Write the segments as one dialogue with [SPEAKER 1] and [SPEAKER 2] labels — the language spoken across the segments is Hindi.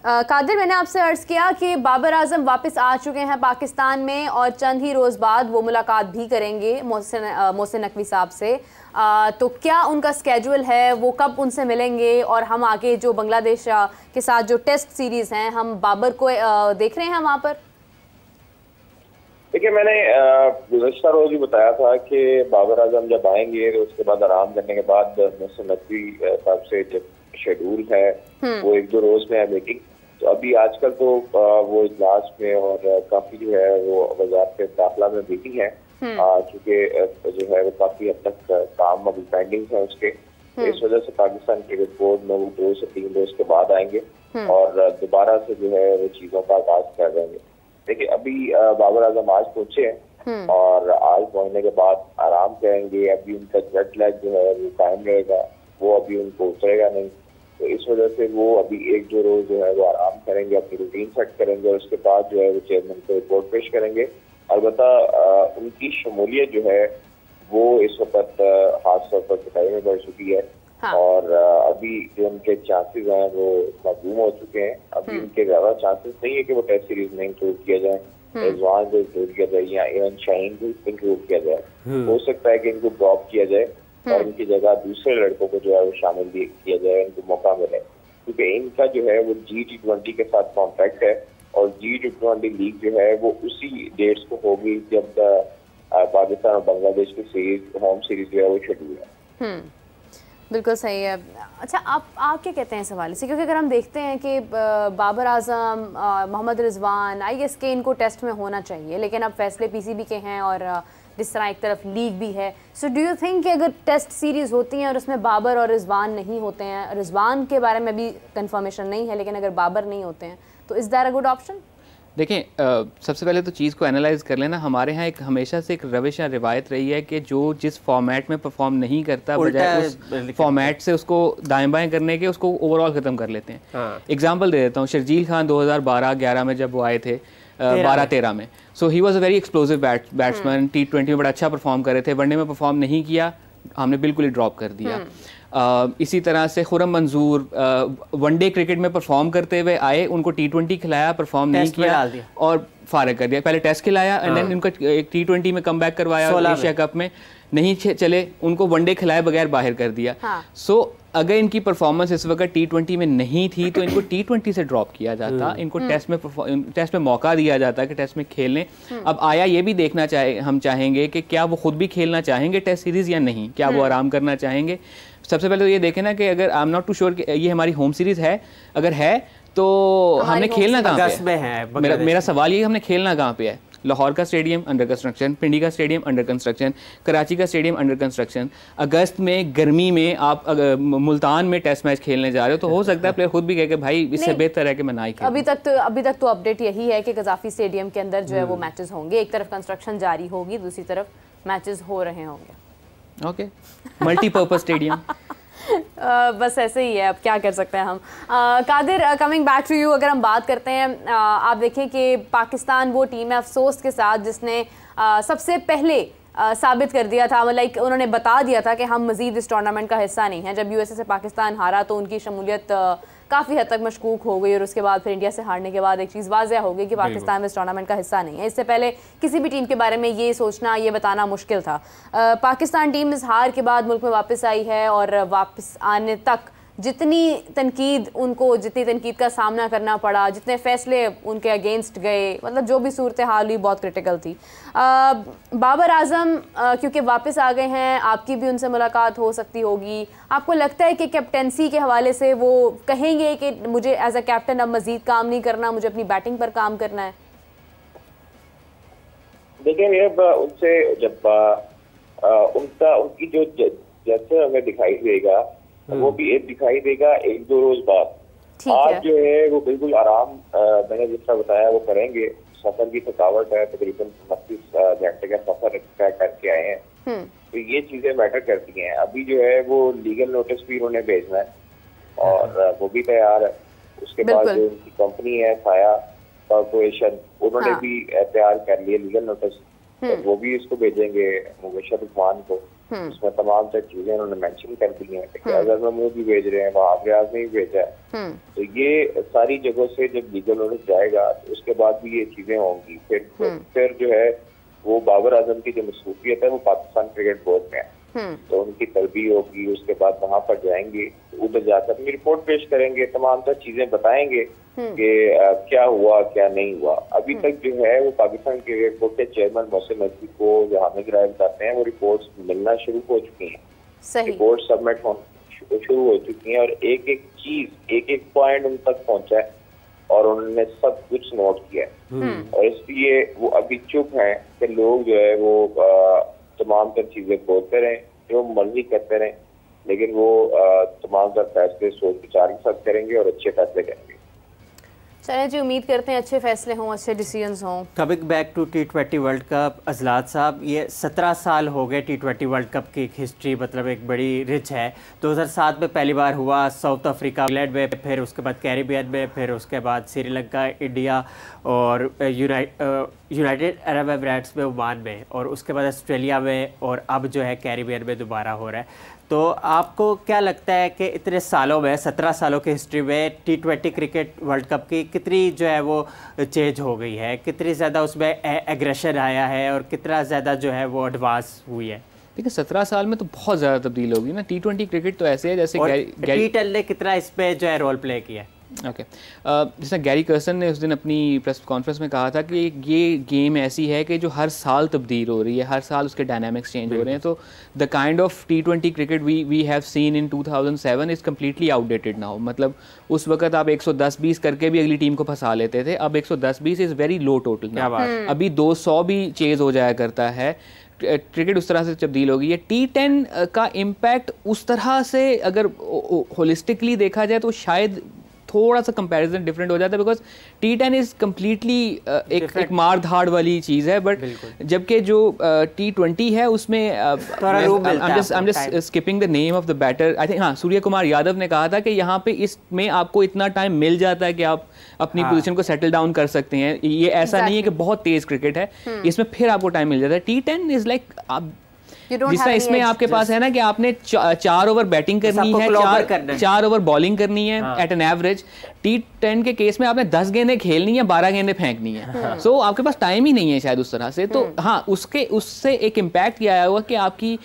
[SPEAKER 1] कादिर, मैंने आपसे अर्ज किया कि बाबर आजम वापस आ चुके हैं पाकिस्तान में और चंद ही रोज़ बाद वो मुलाकात भी करेंगे मोहसिन नकवी साहब से। तो क्या उनका स्केड्यूल है, वो कब उनसे मिलेंगे, और हम आगे जो बांग्लादेश के साथ जो टेस्ट सीरीज़ हैं, हम बाबर को देख रहे हैं वहाँ पर?
[SPEAKER 2] देखिए, मैंने गुज़श्ता रोज ही बताया था कि बाबर आजम जब आएंगे तो उसके बाद आराम करने के बाद मोहसिन नकवी साहब से जब शेड्यूल है वो 1-2 रोज में है मीटिंग। तो अभी आजकल तो वो इजलास में और काफी जो है वो वजारत दाखिला में बिजी है, क्योंकि जो है वो काफी हद तक काम अभी पेंडिंग है उसके। तो इस वजह से पाकिस्तान क्रिकेट बोर्ड में वो 2 से 3 रोज के बाद आएंगे और दोबारा से जो है वो चीजों का आगाज कर देंगे। देखिए, अभी बाबर आजम आज पहुंचे हैं और आज पहुंचने के बाद आराम करेंगे। अभी उनका जेट लैग जो है वो कायम रहेगा, वो अभी उनको उतरेगा नहीं। तो इस वजह से वो अभी 1-2 रोज जो है वो आराम करेंगे, अपनी रूटीन सेट करेंगे और उसके बाद जो है वो चेयरमैन को रिपोर्ट पेश करेंगे। अलबत्ता उनकी शमूलियत जो है वो इस वक्त खास तौर पर खतरे में बढ़ चुकी है। हाँ। और अभी जो उनके चांसेस हैं वो मजबूम हो चुके हैं। अभी उनके ज्यादा चांसेस नहीं है कि वो टेस्ट सीरीज में इंक्लूड किया जाए, रिजवान को इंक्लूड किया जाए या इवन शाहीन को इंक्लूड किया जाए। हो सकता है कि इनको ड्रॉप किया जाए और इनकी जगह दूसरे लड़कों को जो है वो शामिल किया जाए, इनको मौका मिले, क्योंकि इनका जो है वो G20 के साथ कॉन्ट्रैक्ट है और G20 लीग जो है वो उसी डेट्स को होगी जब पाकिस्तान और बांग्लादेश की सीरीज, होम सीरीज जो है वो शेड्यूल है।
[SPEAKER 1] बिल्कुल सही है। अच्छा, आप क्या कहते हैं इस हवाले से, क्योंकि अगर हम देखते हैं कि बाबर आजम, मोहम्मद रिजवान, आई गेस के इनको टेस्ट में होना चाहिए, लेकिन अब फैसले पीसीबी के हैं और जिस तरह एक तरफ लीग भी है। सो डू यू थिंक कि अगर टेस्ट सीरीज़ होती हैं और उसमें बाबर और रिजवान नहीं होते हैं, रिजवान के बारे में भी कंफर्मेशन नहीं है, लेकिन अगर बाबर नहीं होते हैं तो is that a good option?
[SPEAKER 3] देखें, सबसे पहले तो चीज़ को एनालाइज कर लेना। हमारे यहाँ एक हमेशा से एक रविश या रिवायत रही है कि जो जिस फॉर्मेट में परफॉर्म नहीं करता, बजाय उस फॉर्मेट से उसको दाएं बाएं करने के उसको ओवरऑल ख़त्म कर लेते हैं। एग्जांपल दे देता हूँ, शर्जील खान 2012-11 में जब वो आए थे, 12-13 में, so he was a very explosive batsman. T20 में बड़ा अच्छा परफॉर्म कर रहे थे, वनडे में परफॉर्म नहीं किया, हमने बिल्कुल ही ड्रॉप कर दिया। इसी तरह से खुरम मंजूर वनडे क्रिकेट में परफॉर्म करते हुए आए, उनको T20 खिलाया, परफॉर्म नहीं किया और फारिग कर दिया। पहले टेस्ट खिलाया एंड देन उनका एक T20 में कम बैक करवाया, एशिया कप में नहीं चले, उनको वनडे खिलाए बगैर बाहर कर दिया। सो अगर इनकी परफॉर्मेंस इस वक्त T20 में नहीं थी तो इनको T20 से ड्रॉप किया जाता, इनको टेस्ट में मौका दिया जाता कि टेस्ट में खेलें। अब आया ये भी देखना हम चाहेंगे कि क्या वो खुद भी खेलना चाहेंगे टेस्ट सीरीज़ या नहीं, क्या वो आराम करना चाहेंगे। सबसे पहले तो ये देखें ना कि अगर I am not too sure कि ये हमारी होम सीरीज़ है, अगर है तो हमने खेलना कहाँ पे है? मेरा सवाल ये, हमने खेलना कहाँ पे है? लाहौर का स्टेडियम अंडर कंस्ट्रक्शन, पिंडी का स्टेडियम अंडर कंस्ट्रक्शन, कराची का स्टेडियम अंडर कंस्ट्रक्शन। अगस्त में गर्मी में आप मुल्तान में टेस्ट मैच खेलने जा रहे हो तो हो सकता है प्लेयर खुद भी कहे कि भाई इससे बेहतर है कि मैं ना ही खेलूं।
[SPEAKER 1] अभी तक तो अपडेट यही है कि कज़ाफ़ी स्टेडियम के अंदर जो है वो मैचेस होंगे, एक तरफ कंस्ट्रक्शन जारी होगी, दूसरी तरफ मैचेस हो रहे होंगे।
[SPEAKER 3] Okay, multipurpose stadium.
[SPEAKER 1] बस ऐसे ही है, अब क्या कर सकते हैं हम। Qadir, coming back to you, अगर हम बात करते हैं, आप देखें कि पाकिस्तान वो टीम है अफसोस के साथ जिसने सबसे पहले साबित कर दिया था, लाइक उन्होंने बता दिया था कि हम मज़ीद इस टूर्नामेंट का हिस्सा नहीं हैं। जब यूएसए से पाकिस्तान हारा तो उनकी शमूलियत काफ़ी हद तक मशकूक हो गई और उसके बाद फिर इंडिया से हारने के बाद एक चीज़ वाज़ह हो गई कि पाकिस्तान इस टूर्नामेंट का हिस्सा नहीं है। इससे पहले किसी भी टीम के बारे में ये सोचना, ये बताना मुश्किल था। पाकिस्तान टीम इस हार के बाद मुल्क में वापस आई है और वापस आने तक जितनी तनकीद का सामना करना पड़ा, जितने फैसले उनके अगेंस्ट गए, मतलब जो भी सूरत हाल हुई बहुत क्रिटिकल थी। बाबर आजम क्योंकि वापस आ गए हैं, आपकी भी उनसे मुलाकात हो सकती होगी, आपको लगता है कि कैप्टेंसी के हवाले से वो कहेंगे कि मुझे एज अ कैप्टन अब मजीद काम नहीं करना, मुझे अपनी बैटिंग पर काम करना है?
[SPEAKER 2] देखिए, उनसे जब उनकी जो जैसे हमें दिखाई देगा वो भी एक दिखाई देगा 1-2 रोज बाद। आज जो है वो बिल्कुल आराम, मैंने जिस तरह बताया वो करेंगे। सफर की थकावट है, तकरीबन 32 घंटे का सफर तय करके आए हैं, तो ये चीजें मैटर करती हैं। अभी जो है वो लीगल नोटिस भी उन्होंने भेजना है और वो भी तैयार है। उसके बाद जो उनकी कंपनी है साया कॉर्पोरेशन, उन्होंने भी तैयार कर लिया लीगल नोटिस, वो भी इसको भेजेंगे मुबशर उस्मान को। उसमें तमाम तरह चीजें उन्होंने मेंशन कर दी हैं कि अगर महमूद भी भेज रहे हैं, वहाँ रियाज ने भी भेजा है, तो ये सारी जगहों से जब लीगल नोटिस जाएगा तो उसके बाद भी ये चीजें होंगी। फिर जो है वो बाबर आजम की जो मसरूफियत है वो पाकिस्तान क्रिकेट बोर्ड में है, तो उनकी तलबी होगी, उसके बाद वहाँ पर जाएंगे, उधर जाकर अपनी रिपोर्ट पेश करेंगे, तमाम तरह चीजें बताएंगे कि क्या हुआ क्या नहीं हुआ। अभी तक जो है वो पाकिस्तान क्रिकेट बोर्ड के चेयरमैन मोहसिन नकवी को जो हामिद राय बताते हैं वो रिपोर्ट्स मिलना शुरू हो चुकी हैं, रिपोर्ट सबमिट शुरू हो चुकी हैं और एक एक चीज एक एक पॉइंट उन तक पहुंचा है और उन्होंने सब कुछ नोट किया है। और इसलिए वो अभी चुप हैं कि लोग जो है वो तमाम तर चीजें बोलते रहें, जो मर्जी करते रहें, लेकिन वो तमाम तर फैसले सोच विचार के साथ करेंगे और अच्छे फैसले करेंगे।
[SPEAKER 1] चलें जी, उम्मीद करते हैं अच्छे फैसले हों, अच्छे डिसीजंस हों।
[SPEAKER 4] Coming back to T20 world cup, अजलात साहब, ये 17 साल हो गए T20 वर्ल्ड कप की एक हिस्ट्री मतलब एक बड़ी रिच है। 2007 में पहली बार हुआ साउथ अफ्रीका इंग्लैंड में, फिर उसके बाद कैरिबियन में, फिर उसके बाद श्रीलंका, इंडिया और यूनाइटेड अरब एमिरेट्स में, ओमान में, और उसके बाद ऑस्ट्रेलिया में, और अब जो है कैरिबियन में दोबारा हो रहा है। तो आपको क्या लगता है कि इतने सालों में, 17 सालों की हिस्ट्री में T20 क्रिकेट वर्ल्ड कप की कितनी जो है वो चेंज हो गई है, कितनी ज़्यादा उसमें एग्रेशन आया है और कितना ज़्यादा जो है वो एडवांस हुई है?
[SPEAKER 3] देखिए 17 साल में तो बहुत ज़्यादा तब्दील होगी ना। T20 क्रिकेट तो ऐसे है जैसे
[SPEAKER 4] T10 ने कितना इस पर जो है रोल प्ले किया है।
[SPEAKER 3] ओके जैसे गैरी कर्सन ने उस दिन अपनी प्रेस कॉन्फ्रेंस में कहा था कि ये गेम ऐसी है कि जो हर साल तब्दील हो रही है, हर साल उसके डायनामिक्स चेंज हो रहे हैं। तो the kind of T20 cricket we have seen in 2007 is completely outdated now. मतलब उस वक्त आप 110-20 करके भी अगली टीम को फंसा लेते थे, अब 110-20 इज़ वेरी लो टोटल। अभी 200 भी चेज हो जाया करता है। क्रिकेट उस तरह से तब्दील हो गई है। T10 का इम्पैक्ट उस तरह से अगर होलिस्टिकली देखा जाए तो शायद थोड़ा सा कंपैरिजन डिफरेंट हो जाता है, बिकॉज T10 इज़ कम्प्लीटली एक मार धाड़ वाली चीज़ है, बट जबकि जो T20 है उसमें I'm just skipping the name of the batter, I think, हाँ, सूर्य कुमार यादव ने कहा था कि यहाँ पे इसमें आपको इतना टाइम मिल जाता है कि आप अपनी पोजीशन को सेटल डाउन कर सकते हैं। ये ऐसा नहीं है कि बहुत तेज क्रिकेट है, इसमें फिर आपको टाइम मिल जाता है। T10 इज़ लाइक आप जिस तरह इसमें आपके पास है ना कि आपने 4 ओवर बैटिंग करनी है, 4 ओवर बॉलिंग करनी है एट एन एवरेज। T10 के केस में आपने 10 गेंदें खेलनी है, 12 गेंदें फेंकनी है। सो आपके पास टाइम ही नहीं है शायद उस तरह से। तो हाँ, उससे एक इम्पैक्ट ये आया हुआ कि आपकी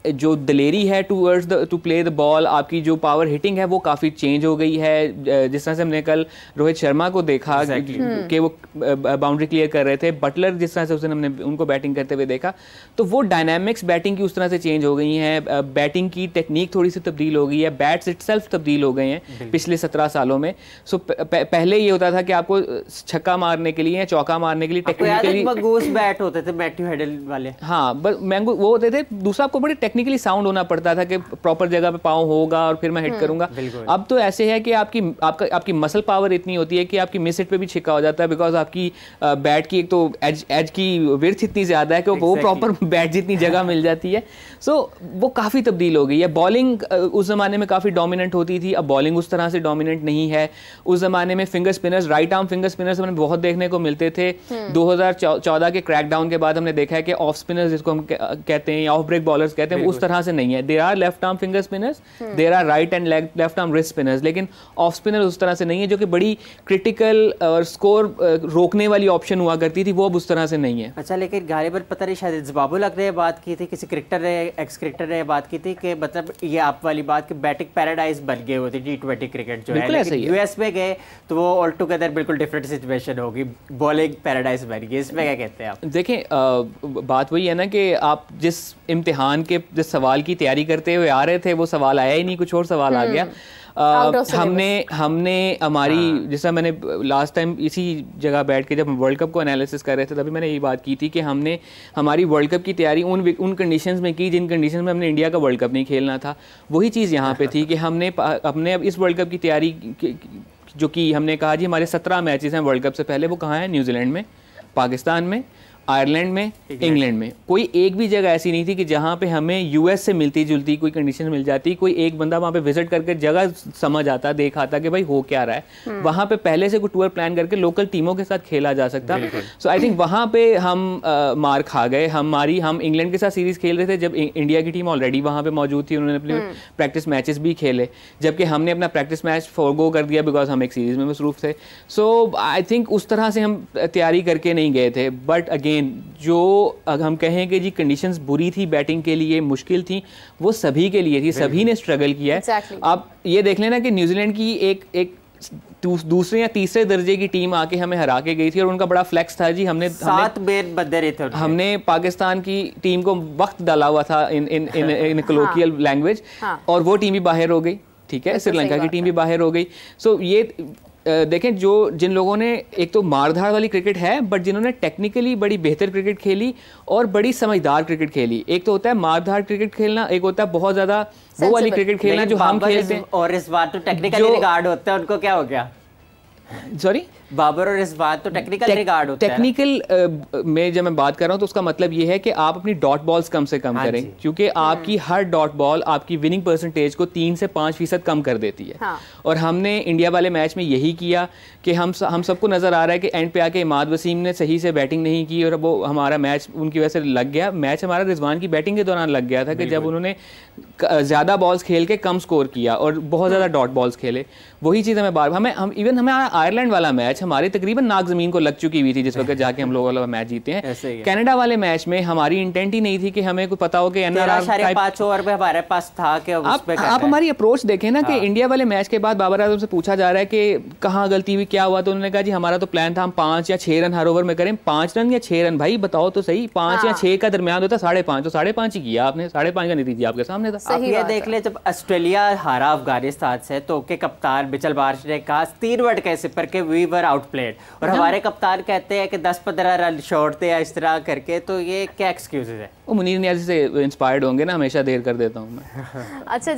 [SPEAKER 3] जो दलेरी है टू प्ले द बॉल, आपकी जो पावर हिटिंग है वो काफ़ी चेंज हो गई है। जिस तरह से हमने कल रोहित शर्मा को देखा कि वो बाउंड्री क्लियर कर रहे थे, बटलर जिस तरह से उस दिन हमने उनको बैटिंग करते हुए देखा, तो वो डायनामिक्स बैटिंग की उस तरह से चेंज हो गई हैं। बैटिंग की टेक्निक थोड़ी सी तब्दील हो गई है, बैट्स इटसेल्फ तब्दील हो गए हैं पिछले 17 सालों में। सो पहले ये होता था कि आपको छक्का मारने के लिए, चौका मारने के लिए टेक्निकली
[SPEAKER 4] मंगूस बैट होते थे, मैथ्यू हेडल वाले,
[SPEAKER 3] हाँ मैंगो वो होते थे। दूसरा आपको बड़ी टेक्निकली साउंड होना पड़ता था कि प्रॉपर जगह पे पाँव होगा और फिर मैं हिट करूंगा। अब तो ऐसे है कि आपकी मसल पावर इतनी होती है कि आपकी मिस हिट पे भी छिक्का हो जाता है, बिकॉज आपकी बैट की एक तो एज की विड्थ इतनी ज़्यादा है कि वो प्रॉपर बैट जितनी जगह मिल जाती है। सो वो काफ़ी तब्दील हो गई है। बॉलिंग उस ज़माने में काफ़ी डोमिनेंट होती थी, अब बॉलिंग उस तरह से डोमिनेंट नहीं है। उस ज़माने में finger spinners, right arm finger spinners हमें बहुत देखने को मिलते थे। 2014 के क्रैकडाउन के बाद हमने देखा है कि ऑफ स्पिनर्स जिसको हम कहते हैं या ऑफ ब्रेक बॉलर्स कहते हैं, उस तरह से नहीं है। There are left arm finger spinners, there are right and left arm wrist spinners, लेकिन ऑफ स्पिनर उस तरह से नहीं है, जो कि बड़ी क्रिटिकल और स्कोर रोकने वाली ऑप्शन हुआ करती थी, वो अब उस तरह से नहीं है।
[SPEAKER 4] अच्छा, लेकिन गालिबन पता नहीं शायद ज़बाबुल हक ने बात की थी, किसी क्रिकेटर ने, एक्स क्रिकेटर ने बात की थी कि मतलब ये आप वाली बात कि बैटिंग पैराडाइज बन गई होती T20 क्रिकेट जो है, लेकिन यूएस में गए तो वो ऑल टुगेदर बिल्कुल डिफरेंट सिचुएशन होगी, बॉलिंग पैराडाइज बन गई। इसमें क्या कहते हैं आप?
[SPEAKER 3] देखें बात वही है ना कि आप जिस इम्तिहान के जिस सवाल की तैयारी करते हुए आ रहे थे वो सवाल आया ही नहीं, कुछ और सवाल आ गया। हमने हमारी जैसा मैंने लास्ट टाइम इसी जगह बैठ के जब वर्ल्ड कप को एनालिसिस कर रहे थे तभी मैंने ये बात की थी कि हमने हमारी वर्ल्ड कप की तैयारी उन कंडीशंस में की जिन कंडीशंस में हमने इंडिया का वर्ल्ड कप नहीं खेलना था। वही चीज़ यहाँ पे थी कि हमने अब इस वर्ल्ड कप की तैयारी जो कि हमने कहा जी हमारे 17 मैचेस हैं वर्ल्ड कप से पहले, वो कहाँ हैं? न्यूजीलैंड में, पाकिस्तान में आयरलैंड में, इंग्लैंड में कोई एक भी जगह ऐसी नहीं थी कि जहाँ पे हमें यूएस से मिलती जुलती कोई कंडीशन मिल जाती, कोई एक बंदा वहाँ पे विजिट करके जगह समझ आता, देख आता कि भाई हो क्या रहा है। वहाँ पे पहले से कोई टूर प्लान करके लोकल टीमों के साथ खेला जा सकता। सो आई थिंक वहाँ पे हम मार खा गए। हम इंग्लैंड के साथ सीरीज खेल रहे थे जब इंडिया की टीम ऑलरेडी वहाँ पे मौजूद थी, उन्होंने अपने प्रैक्टिस मैचेस भी खेले, जबकि हमने अपना प्रैक्टिस मैच फॉरगो कर दिया बिकॉज हम एक सीरीज में मसरूफ थे। सो आई थिंक उस तरह से हम तैयारी करके नहीं गए थे। बट अगेन जो हम कहें कि जी कंडीशंस बुरी थी, बैटिंग के लिए मुश्किल थी, वो सभी के लिए थी, सभी ने स्ट्रगल किया है।
[SPEAKER 1] Exactly.
[SPEAKER 3] आप ये देख लेना कि न्यूजीलैंड की एक दूसरे या तीसरे दर्जे की टीम आके हमें हरा के गई थी और उनका बड़ा फ्लेक्स था जी। हमने
[SPEAKER 4] 7 बंदे रहे थे,
[SPEAKER 3] हमने पाकिस्तान की टीम को वक्त डाला हुआ था इन कलोकियल लैंग्वेज, और वो टीम भी बाहर हो गई। ठीक है, श्रीलंका की टीम भी बाहर हो गई। सो ये देखें, जिन लोगों ने एक तो मारधाड़ वाली क्रिकेट है, बट जिन्होंने टेक्निकली बड़ी बेहतर क्रिकेट खेली और बड़ी समझदार क्रिकेट खेली। एक तो होता है मारधाड़ क्रिकेट खेलना, एक होता है बहुत ज्यादा वो वाली क्रिकेट खेलना जो हम खेलते हैं।
[SPEAKER 4] और इस बात तो टेक्निकली रिगार्ड होता है, उनको क्या हो गया?
[SPEAKER 3] सॉरी,
[SPEAKER 4] बाबर और इस बात तो टेक्निकल रिगार्ड होता है।
[SPEAKER 3] टेक्निकल में जब मैं बात कर रहा हूं तो उसका मतलब ये है कि आप अपनी डॉट बॉल्स कम से कम करें, क्योंकि आपकी हर डॉट बॉल आपकी विनिंग परसेंटेज को 3 से 5% कम कर देती है।
[SPEAKER 1] हाँ।
[SPEAKER 3] और हमने इंडिया वाले मैच में यही किया कि हम सबको नजर आ रहा है कि एंड पे आके इमाद वसीम ने सही से बैटिंग नहीं की और वो हमारा मैच उनकी वजह से लग गया। मैच हमारा रिजवान की बैटिंग के दौरान लग गया था कि जब उन्होंने ज्यादा बॉल्स खेल के कम स्कोर किया और बहुत ज्यादा डॉट बॉल्स खेले। वही चीज़ हमें बार हमें आयरलैंड वाला मैच हमारी तकरीबन नाक जमीन को लग चुकी हुई थी जिस वक्त जाके हम लोग वाला मैच जीते हैं। कनाडा वाले मैच में हमारी इंटेंट ही नहीं थी कि हमें कुछ पता हो कि एनआरआर
[SPEAKER 4] 5 ओवर पे हमारे पास था कि
[SPEAKER 3] आप हमारी अप्रोच देखें ना कि इंडिया वाले मैच के बाद बाबर आजम से पूछा जा रहा है कि कहाँ गलती हुई, क्या हुआ, तो उन्होंने कहा जी हमारा तो प्लान था हम 5 या 6 रन हर ओवर में करें। 5 रन या 6 रन, भाई बताओ तो सही, 5 या 6 का दरमियान होता 5.5, तो 5.5 ही किया आपने। 5.5 का नतीजा आपके सामने था।
[SPEAKER 4] आप ये देख ले, जब ऑस्ट्रेलिया हारा अफगानिस्तान से तो के कप्तान बिचल बारिश ने कहा 3 वर्ड कैसे पर के वी वर आउटप्लेड, और हमारे कप्तान कहते हैं कि 10-15 रन छोड़ते हैं इस तरह करके। तो ये क्या एक्सक्यूजेज है?
[SPEAKER 3] वो मुनीर नियाज़ी से इंस्पायर्ड होंगे ना, हमेशा देर कर देता हूँ मैं।
[SPEAKER 1] अच्छा,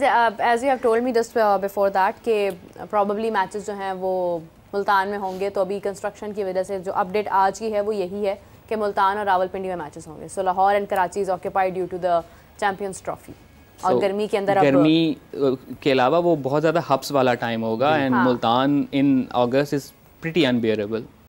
[SPEAKER 1] as you have told me just before that कि प्रॉब्ली मैचेस जो हैं वो मुल्तान में होंगे, तो अभी कंस्ट्रक्शन की वजह से जो अपडेट आज की है वो यही है कि मुल्तान और रावलपिंडी में मैचेस होंगे। So Lahore and Karachi is occupied due to the champions trophy. और गर्मी के अंदर
[SPEAKER 3] गर्मी के अलावा वो बहुत ज़्यादा हब्स वाला टाइम होगा, and Multan in August is pretty unbearable.